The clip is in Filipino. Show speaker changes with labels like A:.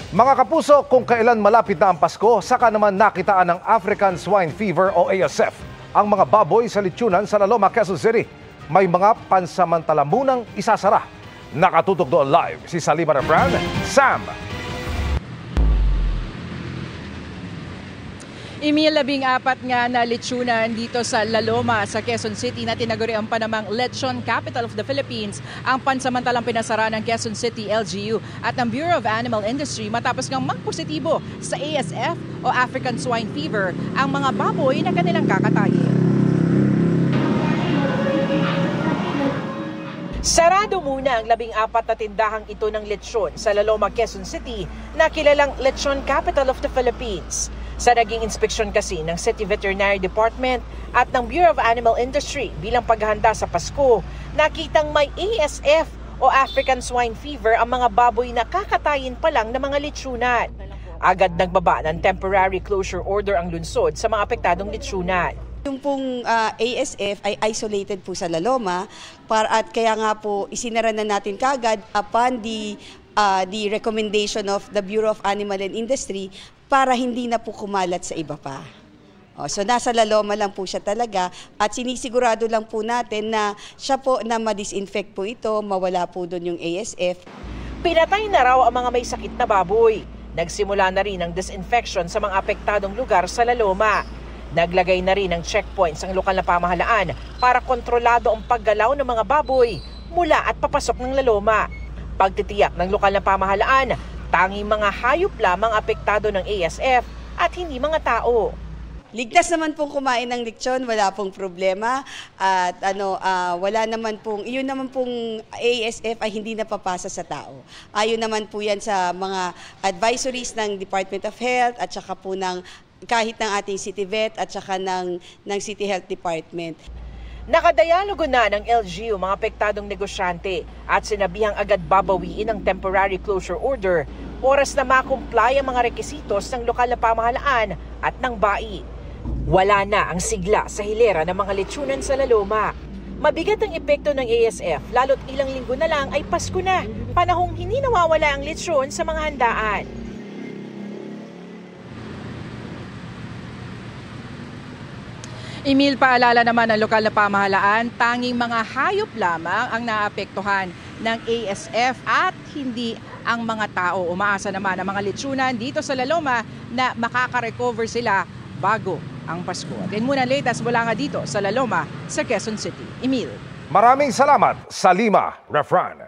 A: Mga kapuso, kung kailan malapit na ang Pasko, saka naman nakitaan ng African Swine Fever o ASF ang mga baboy sa lechonan sa Laloma, Quezon City. May mga pansamantala munang isasara. Nakatutok doon live si Salima Refran. Sam!
B: Imi-14 nga na lechonan dito sa Laloma sa Quezon City na tinagurian pa namang Lechon Capital of the Philippines ang pansamantalang pinasara ng Quezon City LGU at ng Bureau of Animal Industry matapos ngang magpositibo sa ASF o African Swine Fever ang mga baboy na kanilang kakatayin. Sarado muna ang 14 na tindahang ito ng lechon sa Laloma, Quezon City na kilalang Lechon Capital of the Philippines. Sa naging inspeksyon kasi ng City Veterinary Department at ng Bureau of Animal Industry bilang paghahanda sa Pasko, nakitang may ASF o African Swine Fever ang mga baboy na kakatayin pa lang ng mga lechonan. Agad nagbaba ng temporary closure order ang lungsod sa mga apektadong lechonan.
C: Yung pong ASF ay isolated po sa Laloma at kaya nga po isinara na natin kagad upon the recommendation of the Bureau of Animal and Industry para hindi na po kumalat sa iba pa. So nasa Laloma lang po siya talaga at sinisigurado lang po natin na siya po na ma-disinfect po ito, mawala po doon yung ASF.
B: Pinatay na raw ang mga may sakit na baboy. Nagsimula na rin ang disinfection sa mga apektadong lugar sa Laloma. Naglagay na rin ng checkpoints ang lokal na pamahalaan para kontrolado ang paggalaw ng mga baboy mula at papasok ng Laloma. Pagtitiyak ng lokal na pamahalaan, tanging mga hayop lamang apektado ng ASF at hindi mga tao.
C: Ligtas naman pong kumain ng lechon, wala pong problema at wala naman pong, iyon naman pong ASF ay hindi napapasa sa tao. Ayon naman po yan sa mga advisories ng Department of Health at saka po kahit ng ating City Vet at saka ng City Health Department.
B: Nakadayalogo na ng LGU mga apektadong negosyante at sinabihang agad babawiin ang temporary closure order oras na makumply ang mga rekisitos ng lokal na pamahalaan at ng BAI. Wala na ang sigla sa hilera ng mga lechonan sa Laloma. Mabigat ang epekto ng ASF lalo't ilang linggo na lang ay Pasko na, panahong hindi nawawala ang lechon sa mga handaan. Emil, paalala naman ng lokal na pamahalaan, tanging mga hayop lamang ang naapektuhan ng ASF at hindi ang mga tao. Umaasa naman ang mga lechonan dito sa Laloma na makaka-recover sila bago ang Pasko. At yan muna latest mula nga dito sa Laloma sa Quezon City. Emil.
A: Maraming salamat, Salima Refran.